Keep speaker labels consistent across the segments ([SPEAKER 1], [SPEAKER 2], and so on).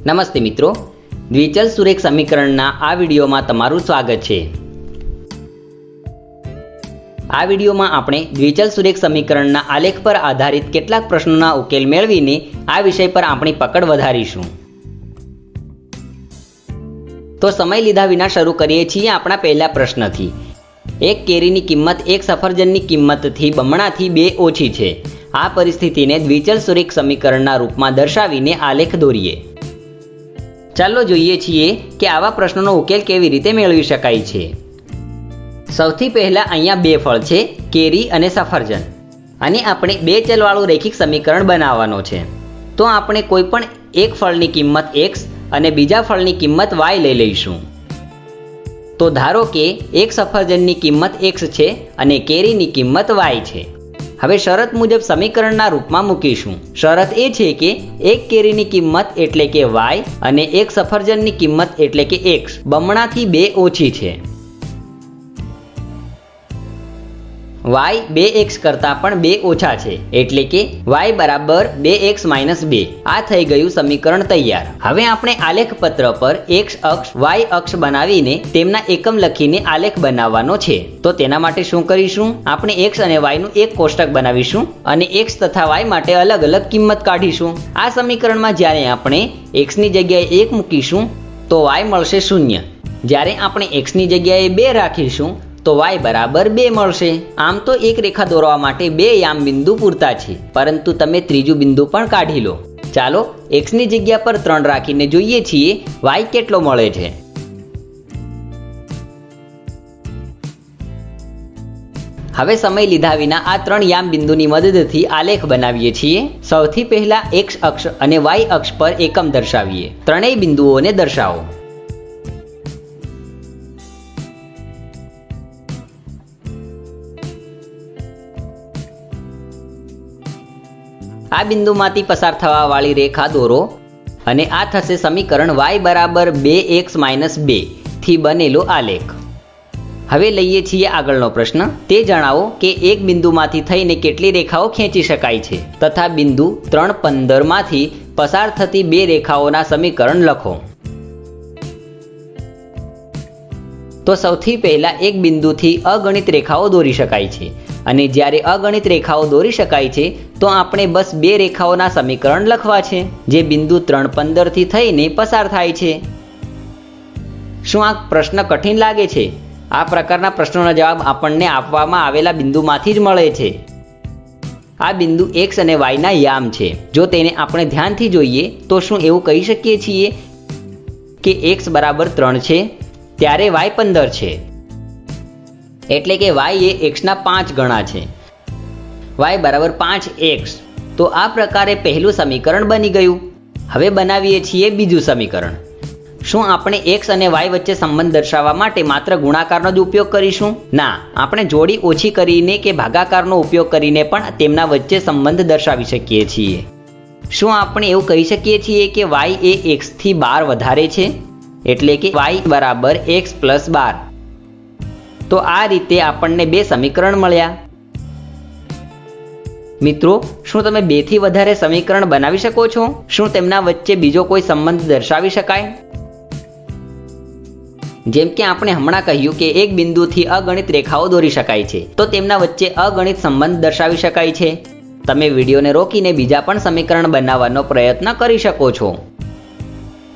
[SPEAKER 1] નમસ્તે મિત્રો, દ્વિચલ સુરેખ સમીકરણના આ વિડીયોમાં તમારું સ્વાગત છે। આ વિડીયોમાં આપણે દ્વિચલ સુરેખ સમીકરણના આલેખ પર આધારિત કેટલાક પ્રશ્નોના ઉકેલ મેળવીને આ વિષય પર આપણી પકડ વધારીશું। તો સમય લીધા વિના શરૂ કરીએ છીએ આપણા પહેલા પ્રશ્નથી। એક કેરીની કિંમત એક સફરજનની કિંમતથી બમણાથી 2 ઓછી છે। આ પરિસ્થિતિને દ્વિચલ સુરેખ સમીકરણના રૂપમાં દર્શાવીને આલેખ દોરીએ। ચાલો જોઈએ છીએ કે આવા પ્રશ્નોનો ઉકેલ કેવી રીતે મેળવી શકાય છે। સૌથી પહેલા અહીંયા 2 ફળ છે, કેરી અને સફરજન, અને આપણે 2 ચલવાળું રેખિક સમીકરણ બનાવવાનો છે। તો આપણે કોઈ પણ એક ફળની કિંમત x અને બીજા ફળની કિંમત y લઈ લઈશું। તો ધારો કે એક સફરજનની કિંમત x છે અને કેરીની કિંમત y છે। હવે શરત મુજબ સમીકરણના રૂપમાં મૂકીશું। શરત એ છે કે એક કેરીની કિંમત એટલે કે y અને એક સફરજનની કિંમત એટલે કે x બમણાથી 2 ઓછી છે। y 2x કરતાં પણ 2 ઓછા છે, એટલે કે y બરાબર 2x - 2। આ થઈ ગયું સમીકરણ તૈયાર। હવે આપણે આલેખ પત્ર પર x અક્ષ y અક્ષ બનાવીને તેમના એકમ લખીને આલેખ બનાવવાનો છે। તો તેના માટે શું કરીશું? આપણે x અને y નું એક કોષ્ટક બનાવીશું અને x તથા y માટે અલગ અલગ કિંમત કાઢીશું। આ સમીકરણમાં જ્યારે આપણે x ની જગ્યાએ 1 મૂકીશું તો y મળશે 0। જ્યારે આપણે x ની જગ્યાએ 2 રાખીશું તો y બરાબર 2 મળશે। આમ તો એક રેખા દોરવા માટે 2 યામ બિંદુ પૂરતા છે, પરંતુ તમે ત્રીજું બિંદુ પણ કાઢી લો। ચાલો x ની જગ્યા પર 3 રાખીને જોઈએ છીએ y કેટલો મળે છે। હવે સમય લીધા વિના આ 3 યામ બિંદુની મદદથી આલેખ બનાવીએ છીએ। સૌથી પહેલા x અક્ષ અને y અક્ષ પર એકમ દર્શાવીએ। ત્રણેય બિંદુઓને દર્શાવો। આ બિંદુમાંથી પસાર થવા વાળી રેખા દોરો અને આ થશે સમીકરણ y બરાબર 2x - 2 થી બનેલો આલેખ। હવે લઈએ છીએ આગળનો પ્રશ્ન। તે જણાવો કે એક બિંદુમાંથી થઈને કેટલી રેખાઓ ખેંચી શકાય છે તથા બિંદુ 3, 15 માંથી પસાર થતી 2 રેખાઓના સમીકરણ લખો। તો સૌથી પહેલા એક બિંદુથી અગણિત રેખાઓ દોરી શકાય છે, અને જ્યારે અગણિત રેખાઓ દોરી શકાય છે તો આપણે બસ 2 રેખાઓના સમીકરણ લખવા છે, જે બિંદુ 3, 15 થી થઈને પસાર થાય છે। શું આ પ્રશ્ન કઠિન લાગે છે? આ પ્રકારના પ્રશ્નોનો જવાબ આપણને આપવામાં આવેલા બિંદુમાંથી જ મળે છે। આ બિંદુ x અને y ના યામ છે। જો તેને આપણે ધ્યાનથી જોઈએ તો શું એવું કહી શકીએ છીએ કે x બરાબર 3 છે ત્યારે y 15 છે, એટલે કે y એ x ના 5 ગણા છે। y બરાબર 5x। તો આ પ્રકારે પહેલું સમીકરણ બની ગયું। હવે બનાવીએ છીએ બીજું સમીકરણ। શું આપણે x અને y વચ્ચે સંબંધ દર્શાવવા માટે માત્ર ગુણાકારનો જ ઉપયોગ કરીશું? ના, આપણે જોડી ઓછી કરીને કે ભાગાકારનો ઉપયોગ કરીને પણ તેમના વચ્ચે સંબંધ દર્શાવી શકીએ છીએ। શું આપણે એવું કહી શકીએ છીએ કે y એ x થી 12 વધારે છે, એટલે કે y બરાબર x + 12। તો આ રીતે આપણને 2 સમીકરણ મળ્યા। મિત્રો, શું તમે 2 થી વધારે સમીકરણ બનાવી શકો છો? શું તેમના વચ્ચે બીજો કોઈ સંબંધ દર્શાવી શકાય? જેમ કે આપણે હમણાં કહ્યું કે એક બિંદુથી અગણિત રેખાઓ દોરી શકાય છે, તો તેમના વચ્ચે અગણિત સંબંધ દર્શાવી શકાય છે। તમે વિડીયોને રોકીને બીજા પણ સમીકરણ બનાવવાનો પ્રયત્ન કરી શકો છો।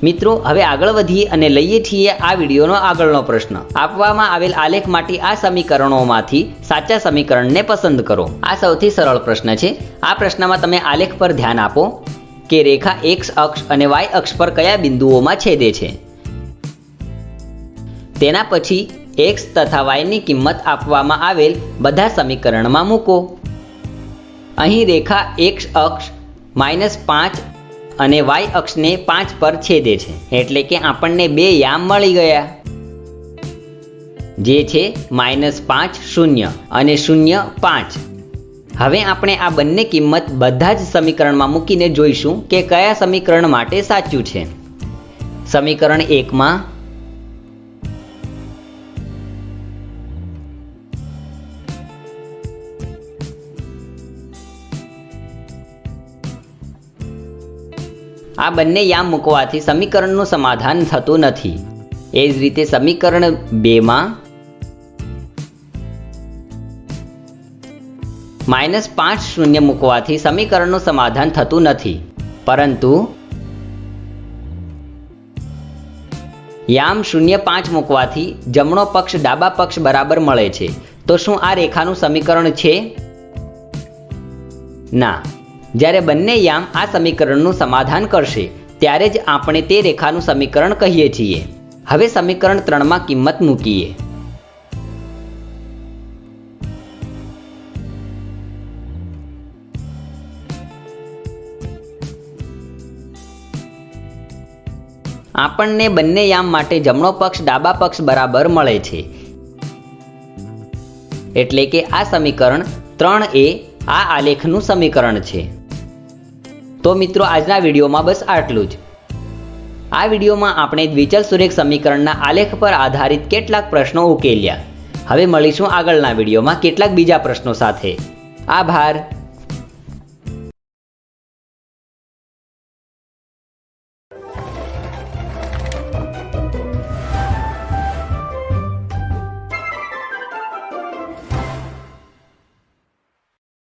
[SPEAKER 1] મિત્રો, હવે આગળ વધીએ અને લઈએ છીએ આ વિડીયોનો આગળનો પ્રશ્ન। આપવામાં આવેલ આલેખ માટે આ સમીકરણોમાંથી સાચા સમીકરણને પસંદ કરો। આ સૌથી સરળ પ્રશ્ન છે। આ પ્રશ્નમાં તમે આલેખ પર ધ્યાન આપો કે રેખા x અક્ષ અને y અક્ષ પર કયા બિંદુઓમાં છેદે છે। તેના પછી x તથા y ની કિંમત આપવામાં આવેલ બધા સમીકરણમાં મૂકો। અહીં રેખા x અક્ષ -5 અને y અક્ષને 5 પર છેદે છે, એટલે કે આપણને 2 યામ મળી ગયા, જે છે -5, 0 અને 0, 5। હવે આપણે આ બંને કિંમત બધા જ સમીકરણમાં મૂકીને જોઈશું કે કયા સમીકરણ માટે સાચું છે। સમીકરણ 1 માં આ બંને યામ મૂકવાથી સમીકરણનું સમાધાન થતું નથી. એ જ રીતે સમીકરણ 2માં -5 શૂન્ય મૂકવાથી સમીકરણનું સમાધાન થતું નથી, પરંતુ યામ 0 5 મૂકવાથી જમણો પક્ષ ડાબા પક્ષ બરાબર મળે છે. તો શું આ રેખાનું સમીકરણ છે? ના. જ્યારે બંને યામ આ સમીકરણનું સમાધાન કરશે ત્યારે જ આપણે તે રેખાનું સમીકરણ કહીએ છીએ. હવે સમીકરણ 3માં કિંમત મૂકીએ. આપણને બંને યામ માટે જમણો પક્ષ ડાબા પક્ષ બરાબર મળે છે. એટલે કે આ સમીકરણ 3 આ આલેખનું સમીકરણ છે. તો મિત્રો, આજના વિડીયોમાં બસ આટલું જ. આ વિડીયોમાં આપણે દ્વિચલ સુરેખ સમીકરણના આલેખ પર આધારિત કેટલાક પ્રશ્નો ઉકેલ્યા. હવે મળીશું આગળના વિડીયોમાં કેટલાક બીજા પ્રશ્નો સાથે. આભાર.